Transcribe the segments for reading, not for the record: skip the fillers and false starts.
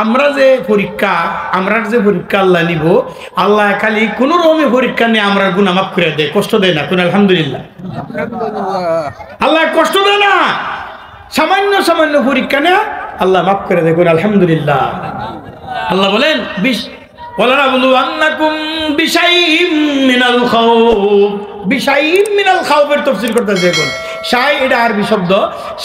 আমরা যে পরীক্ষা আল্লাহ নিব, আল্লাহ খালি কোন রকমের পরীক্ষা নিয়ে আমরা গুনাহ মাফ করে দেয়, কষ্ট দেয় না। কোন আলহামদুলিল্লাহ, আল্লাহ কষ্ট দেয় না, সামান্য সামান্য পরীক্ষা নিয়ে আল্লাহ মাফ করে দেয়। কোন আলহামদুলিল্লাহ। আল্লাহ বলেন ওয়ালানাবলুওয়ান্নাকুম বিশাইইম মিনাল খাউফ, বিশাইইম মিনাল খাউফের তাফসীর করতেছে। এখন শাই এটা আরবি শব্দ,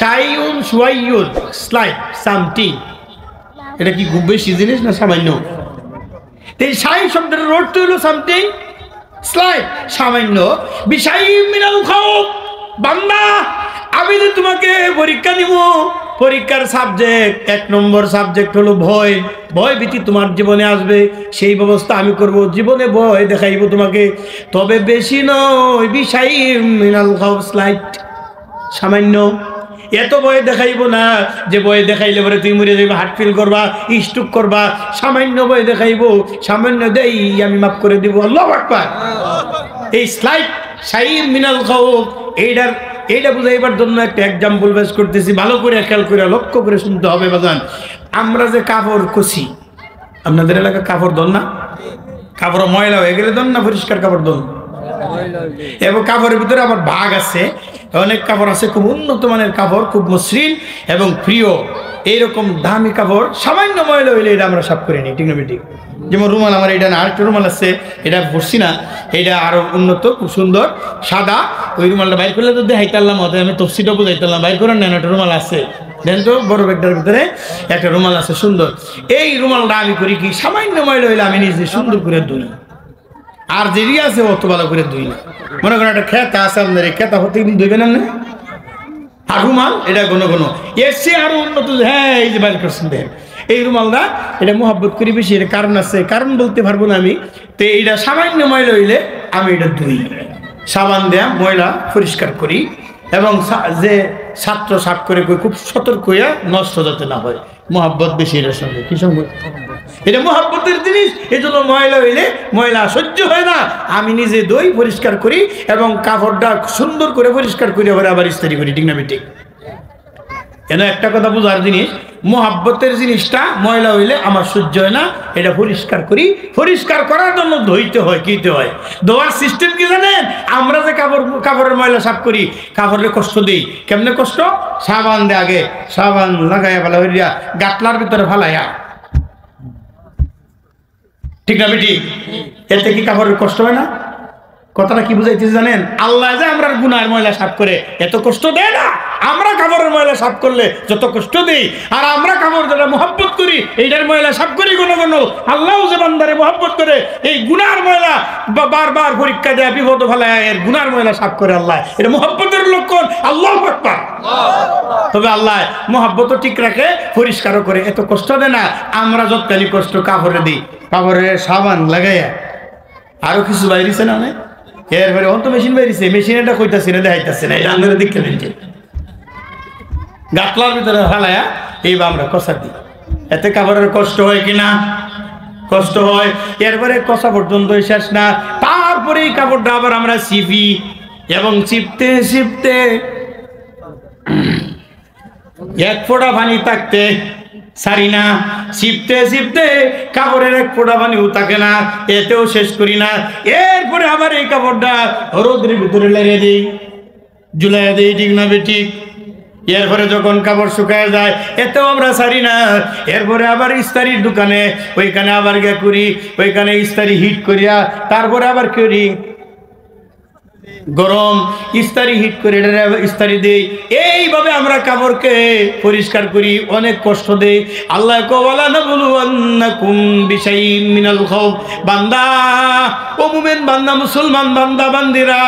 শাইউন শুয়াইয়ুন, স্লাইট, সামথিং। এটা কি খুব বেশি জিনিস না সামান্য? এই শাই শব্দের অর্থ হলো সামথিং, স্লাইট, সামান্য। বিশাইইম মিনাল খাউফ, বান্দা আমি যে তোমাকে পরীক্ষা নিব, পরীক্ষার সাবজেক্ট 1 নম্বর সাবজেক্ট হলো ভয়। ভয় ভীতি তোমার জীবনে আসবে, সেই ব্যবস্থা আমি করব। জীবনে ভয় দেখাইব তোমাকে, তবে বেশি নয়। বিশাইইম মিনাল খাউফ, স্লাইট, সামান্য। এত ভয় দেখাইব না যে ভয় দেখাইলে পরে তুমি মরে যাইবা, হার্ট ফেল করবা, স্ট্রোক করবা। সামান্য ভয় দেখাইব, সামান্য দেই আমি মাফ করে দিব। আল্লাহু আকবার। এই স্লাইট শাইইম মিনাল খাউফ, এইটা বুঝাইবার জন্য একটা এক্সাম্পল পেশ করতেছি। ভালো করে খেয়াল করে লক্ষ্য করে শুনতে হবে বাজান। আমরা যে কাপড় কষি, আপনাদের এলাকা কাপড় দন না? কাপড় ময়লা হয়ে গেলে দন না পরিষ্কার কাপড় দন? এবং কাপড়ের ভিতরে আবার ভাগ আছে। অনেক কাপড় আছে খুব উন্নত মানের কাপড়, খুব মসৃণ এবং প্রিয়। এইরকম দামি কাপড় সামান্য ময়লা হইলে এটা আমরা সাফ করে নিই, ঠিক না বেঠিক? যেমন রুমাল, আমার এটা না, আরেকটা রুমাল আছে, এটা ভরছি না, এটা আরো উন্নত, খুব সুন্দর, সাদা। ওই রুমালটা বাইর করলে তো দেখাইতাম, আমি তফসিটা বুঝাইতাম। বাইর করেন না, একটা রুমাল আছে, দেন তো, বড় ব্যাগটার ভিতরে একটা রুমাল আছে সুন্দর। এই রুমালটা আমি করি কি, সামান্য ময়লা হইলে আমি নিজে সুন্দর করে ধুই, আর যেটি আছে অত ভালো করে ধুই না। মনে করেন একটা খেতা আছে আপনার, এই খেতা প্রত্যেকদিন ধুইবেন না? আর রুমাল এটা কোনো এসে আরো উন্নত। হ্যাঁ, এই যে বাইর করছেন দেখেন, এই রুমালটা এটা মোহাব্বত করি বেশি। এর কারণ আছে, কারণ বলতে পারবো না আমি। তো এইটা সামান্য ময়লা হইলে আমি এটা ধুই, সাবান দেয়া ময়লা পরিষ্কার করি, এবং যে ছাত্র সাফ করে খুব সতর্ক হইয়া নষ্ট যাতে না হয়। মোহাব্বত বেশি এটার সঙ্গে। কি সঙ্গে? এটা মোহাব্বতের জিনিস। এই জন্য ময়লা হইলে, ময়লা সহ্য হয় না, আমি নিজে দই পরিষ্কার করি এবং কাপড়টা সুন্দর করে পরিষ্কার করি, আবার ইস্ত্রি করি, ঠিক না বেঠিক? এর একটা কথা বোঝার জিনিস, মোহাব্বতের জিনিসটা ময়লা হইলে আমার সহ্য হয় না, এটা পরিষ্কার করি। পরিষ্কার করার জন্য ধুইতে হয়, কিতে হয়। ধোয়ার সিস্টেম কি জানেন? আমরা যে কাপড়ের ময়লা সাফ করি, কাপড়ের কষ্ট দিই। কেমনে কষ্ট? সাবান দে, আগে সাবান লাগাইয়া ভালো হইয়া গাটলার ভিতরে ফালাইয়া, ঠিক না বেটি? এতে কি কাপড়ের কষ্ট হয় না? কথাটা কি বুঝাইতেছে জানেন? আল্লাহ যে আমরা গুনাহের ময়লা সাফ করে এত কষ্ট দেয় না। আমরা কাপড়ের ময়লা সাফ করলে যত কষ্ট দেই, আর আমরা কাপড় যেটা মহব্বত করি, এইটার ময়লা সাফ করি কোনো আল্লাহ যে বান্দারে মহব্বত করে এই গুনার ময়লা বারবার পরীক্ষা দেয়, বিপদ ফেলায়, এর গুনার ময়লা সাফ করে আল্লাহ। এটা মহব্বতের লক্ষণ। আল্লাহু আকবার। তবে আল্লাহ মহব্বত ঠিক রাখে, পরিষ্কারও করে, এত কষ্ট দেয় না। আমরা যতখানি কষ্ট কাপড়ে দিই, কাপড়ে সাবান লাগাইয়া, আরো কিছু বাইরেছে না অনেক। এরপরে অন্ত মেশিন বাইরেছে, মেশিনটা কইতাছি না, দেখাইতেছে না, এটা আমাদের দিকে নিচ্ছে গাটলার ভিতরে ফেলায়া এইবার আমরা কষা দিই। এতে কাপড়ের কষ্ট হয় কিনা? কষ্ট হয়। এরপরে কষা পর্যন্ত শেষ না, তারপরে এই কাপড়টা আবার আমরা চিপি, এবং চিপতে চিপতে এক ফোঁটা পানি থাকতে সারি না, চিপতে চিপতে কাপড়ের এক ফোঁটা পানিও থাকে না, এতেও শেষ করি না। এরপরে আবার এই কাপড়টা রোদের ভিতরে লেগে দিই, ঝুলাইয়া দিই, ঠিক না বেঠিক? এরপরে যখন কাপড় শুকায় যায়, এতেও আমরা সারি না। এরপরে আবার ইস্তারির দোকানে, ওইখানে আবার গিয়ে করি, ওইখানে ইস্তারি হিট করিয়া তারপরে আবার করি গরম, ইস্তারি হিট করে ইস্তারি দেই। এইভাবে আমরা কাপড়কে পরিষ্কার করি, অনেক কষ্ট দেই। আল্লাহ ওয়ালানাবলুওয়ান্নাকুম বিশাইইম মিনাল খাউফ। বান্দা, ও মুমিন বান্দা, মুসলমান বান্দা বান্দিরা,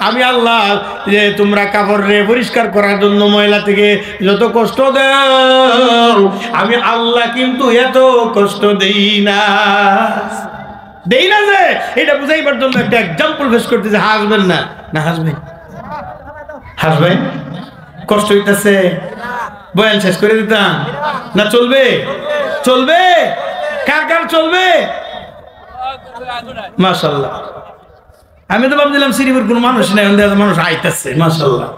আমি আল্লাহ যে তোমরা কাপড়ে পরিষ্কার করার জন্য ময়লা থেকে যত কষ্ট দাও, আমি আল্লাহ কিন্তু এত কষ্ট দেই না। দেই না যে, এটা বুঝাইবার জন্য একটা এক্সাম্পল পেশ করতেছে। হাসবেন না? না হাসবেন? হাসবেন? কষ্ট হইতেছে? বয়ান শেষ করে দিতাম না? চলবে? চলবে? কার কার চলবে? মাশাআল্লাহ। আমি তো ভাবছিলাম শ্রীপুর কোন মানুষ নাই, মানুষ আইতেছে। মাশাআল্লাহ,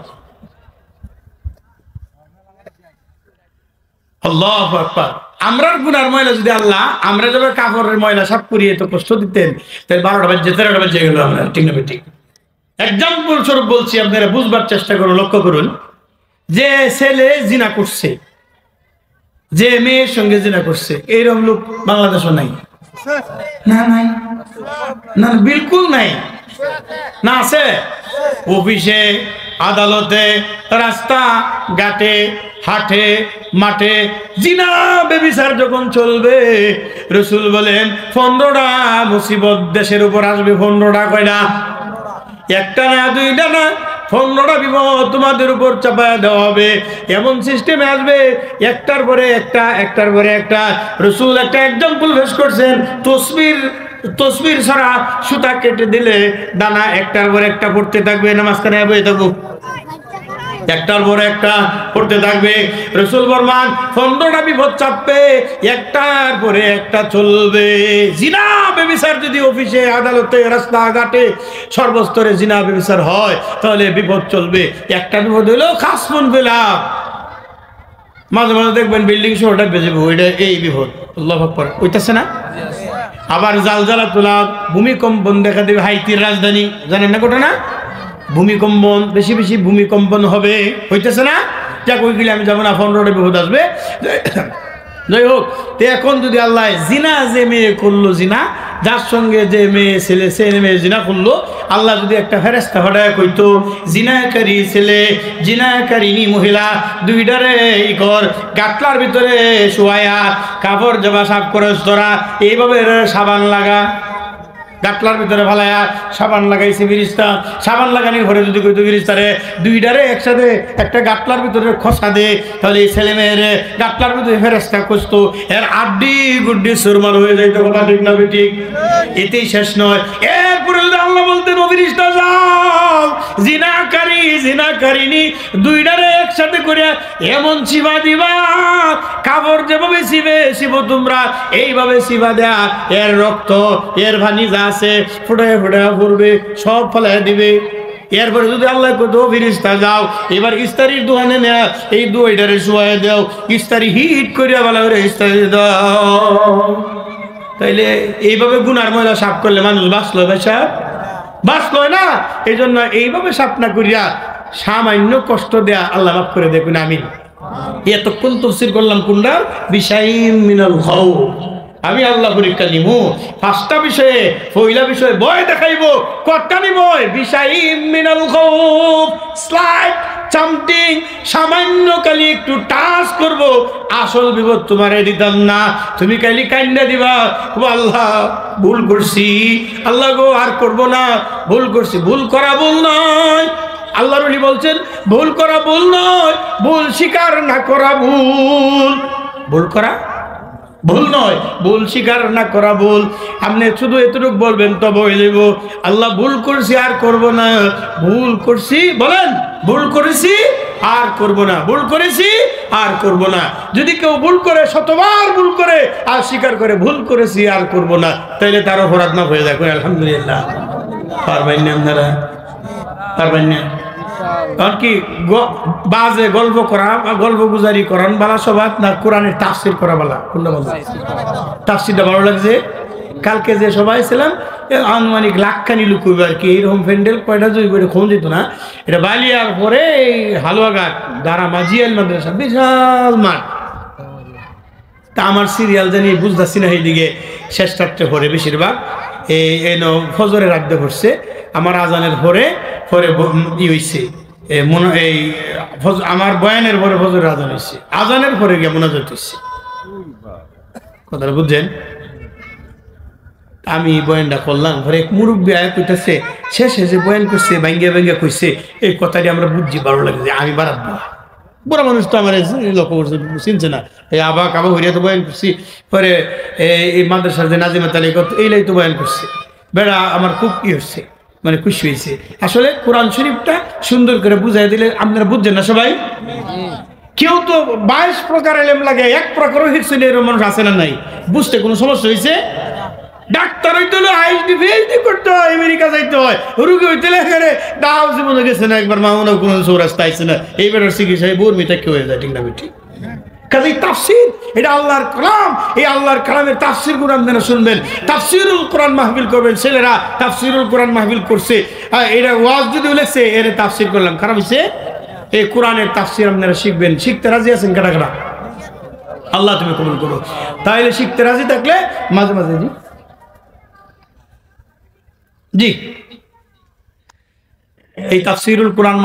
আল্লাহু আকবার। আমরার গুনার ময়লা যদি আল্লাহ আমরা যখন কাপড়ের ময়লা সাফ করিয়ে তো কষ্ট দিতেন, তাহলে 12টা বাজে 13টা বাজে গেল আমরা, ঠিক না ঠিক? এক্সাম্পল স্বরূপ বলছি, আপনারা বুঝবার চেষ্টা করুন, লক্ষ্য করুন। যে ছেলে জিনা করছে, যে মেয়ের সঙ্গে জিনা করছে, এইরকম লোক বাংলাদেশও নাই। না নাই, না বিলকুল নাই। না আছে? অফিসে, আদালতে, রাস্তা ঘাটে, হাটে, মাঠে জিনা বেবিচার যখন চলবে, রাসূল বলেন 15টা মুসিবত দেশের উপর আসবে। 15টা কয়টা? একটা না, দুইটা না, 15টা বিপদ তোমাদের উপর চাপায় দেওয়া হবে। এমন সিস্টেমে আসবে, একটার পরে একটা, একটার পরে একটা। রাসূল একটা এক্সাম্পল পেশ করছেন, তসবির ছাড়া সুতা কেটে দিলে দানা একটার পর একটা পড়তে থাকবে, নামাজখানে বসে থাকবো, একটার পর একটা পড়তে থাকবে। রাসূল ফরমান 15টা বিপদ চাপবে, একটার পরে একটা চলবে। জিনা ব্যভিচার যদি অফিসে, আদালতে, রাস্তাঘাটে, সর্বস্তরে জিনা ব্যভিচার হয়, তাহলে বিপদ চলবে। একটা বিপদ হলো খাসমুন ফিলাম, মাঝে মাঝে দেখবেন বিল্ডিং শহরটা বেজে, ওইটা এই বিপদ, আল্লাহু আকবার, ওইটাছে না? আবার জালজালা তোলা, ভূমিকম্পন দেখা দেবে। হাইতির রাজধানী জানেন না ঘটনা? ভূমিকম্পন, বেশি বেশি ভূমিকম্পন হবে, হইতেছে না? যাক, ওইগুলি আমি যাবো না, 15টা বিপদ আসবে। যাই হোক, তো এখন যদি আল্লাহ জিনা, যে মেয়ে করলো জিনা, যার সঙ্গে যে মেয়ে ছেলে, সে মেয়ে জিনা করলো, আল্লাহ যদি একটা ফেরেশতা পাঠায় কইতো, জিনাকারী ছেলে, জিনাকারিনী মহিলা, দুইটারে ই কর, গাটলার ভিতরে শুয়ায়া কাপড় জামা সাফ করে তোরা, এইভাবে সাবান লাগা, গাটলার ভিতরে ফালায়া সাবান লাগাইছে ফেরেশতা। সাবান লাগানোর ঘরে যদি কইতো ফেরেশতারে দুইটারে একসাথে একটা গাটলার ভিতরে খসা দে, তাহলে এই ছেলে মেয়ের গাটলার ভিতরে ফেরেশতা কষতো, এর আড্ডি গুড্ডি সুরমার হয়ে যাইতো, কথা ঠিক না ঠিক? এতেই শেষ নয়, এরপরে যদি আল্লাহ বলতেন, ও ফেরেশতা যাও, জিনাকারী জিনাকারিনী দুইটারে একসাথে করে এমন সিবা দিবা, কাপড় যেভাবে সিবো তোমরা, এইভাবে সিবা দেয়া, এর রক্ত, এর ভানি যা আছে ফুটে ফুটে পড়বে, সব ফেলায় দিবে। এরপরে যদি আল্লাহ কত, ফেরেশতা যাও, এবার ইস্তারির দোকানে নেয়া, এই দুইটারে শুয়ায় দাও, ইস্তারি হিট করিয়া ভালো করে ইস্তারি দাও। তাইলে এইভাবে গুনার ময়লা সাফ করলে মানুষ বাঁচলো? বেশা বাঁচলো না। এই জন্য এইভাবে সাফ না করিয়া সামান্য কষ্ট দেয়া আল্লাহ মাফ করে দেখুন। আমি এতক্ষণ তাফসীর করলাম কোনটার? বিশাইম মিনাল খাউফ। আমি আল্লাহ পরীক্ষা নিমু 5টা বিষয়ে। পয়লা বিষয় ভয় দেখাইবো, কটকানি ভয়, বিশাইম মিনাল খাউফ, স্লাইড চামটিং, সামান্য কালি একটু টাচ করব, আসল বিপদ তোমারে দিতাম না, তুমি কালি কান্না দিবা, ও আল্লাহ ভুল করছি, আল্লাহ গো আর করব না, ভুল করছি। ভুল করা ভুল নয়, আল্লাহর ওলি বলছেন, ভুল করা ভুল নয়, ভুল স্বীকার না করা ভুল। ভুল করা ভুল নয়, ভুল স্বীকার না করা ভুল। আপনি শুধু এতটুকু বলবেন তো বলে দেব, আল্লাহ ভুল করছি আর করব না, ভুল করছি বলেন, ভুল করেছি আর করব না, ভুল করেছি আর করব না। যদি কেউ ভুল করে, শতবার ভুল করে আর স্বীকার করে ভুল করেছি আর করব না, তাইলে তার অপরাধ না হয়ে যাবে। আলহামদুলিল্লাহ। পারবেন না আপনারা? পারবেন না? কারণ কি বাজে গল্প করা, গল্প গুজারি করান বালা সবাত না কোরআনের তাফসীর করা বালা? কোনটা বলবো? তাফসীরটা ভালো লাগছে। কালকে যে সবাই ছিলাম, আনুমানিক লাখখানি লোক হইবে আর কি। এইরকম প্যান্ডেল কয়টা জৈব খোঁজ দিত না। এটা বালিয়ার পরে এই হালুয়াঘাট দারা মাজিয়াল মাদ্রাসা, বিশাল মাঠ। তা আমার সিরিয়াল জানি বুঝতেছি না, এইদিকে শেষ রাত্রে পরে বেশিরভাগ এই ফজরের রাখতে পড়ছে। আমার আজানের পরে পরে ই হয়েছে, এই আমার বয়ানের পরে ফজরের আজান হয়েছে, আজানের পরে গিয়ে মোনাজাত হয়েছে। কথাটা বুঝছেন? আমি বয়ানটা করলাম, পরে এক মুরব্বী আয়া কইতাছে, শেষে যে বয়ান করছে ভাঙ্গিয়া ভাঙ্গিয়া কইছে, এই কথাটি আমরা বুঝছি, ভালো লাগে যে আমি বাড়াবো। বুড়া মানুষ তো আমার লক্ষ্য করছে, চিনছে না। এই আবা কাবা হইয়া তো বয়ান করছি, পরে এই মাদ্রাসার যে নাজিমা তালিকা এইলাই তো বয়ান করছে। বেড়া আমার খুব ই হচ্ছে, মানে খুশি হয়েছে। আসলে কোরআন শরীফটা সুন্দর করে বুঝাই দিলে আপনারা বুঝছেন না সবাই? কেউ তো 22 প্রকার এলেম লাগে, এক প্রকারও হিসেবে এরকম মানুষ আছে না নাই? বুঝতে কোনো সমস্যা হয়েছে? ডাক্তার হইতে হলে আইএসডি পিএইচডি করতে হয়, আমেরিকা যাইতে হয়। রুগী হইতে এখানে দাও জীবনে গেছে না একবার, মামুনা কোনো চৌরাস্তা আইছে না, এইবার চিকিৎসায় বর্মিটা কেউ হয়ে যায়, ঠিক না? ঠিক কাজেই তাফসীর এটা আল্লাহর কালাম, এই আল্লাহর কালামের তাফসীর গুলো আপনারা শুনবেন। তাফসীরুল কোরআন মাহফিল করবেন, ছেলেরা তাফসীরুল কোরআন মাহফিল করছে, এটা ওয়াজ যদি বলেছে এর তাফসীর করলাম, খারাপ হয়েছে? এই কোরআনের তাফসীর আপনারা শিখবেন। শিখতে রাজি আছেন কাটা কাটা? আল্লাহ তুমি কবুল করো। তাহলে শিখতে রাজি থাকলে মাঝে মাঝে জি এই তাফসীরুল কোরআন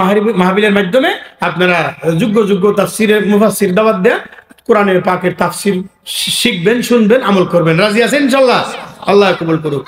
মাহফিলের মাধ্যমে আপনারা যোগ্য যোগ্য তাফসীরের মুফাসসির দাওয়াত দেন, কোরআনের পাকের তাফসীর শিখবেন, শুনবেন, আমল করবেন। রাজি আছেন ইনশাআল্লাহ? আল্লাহ কবুল করুক।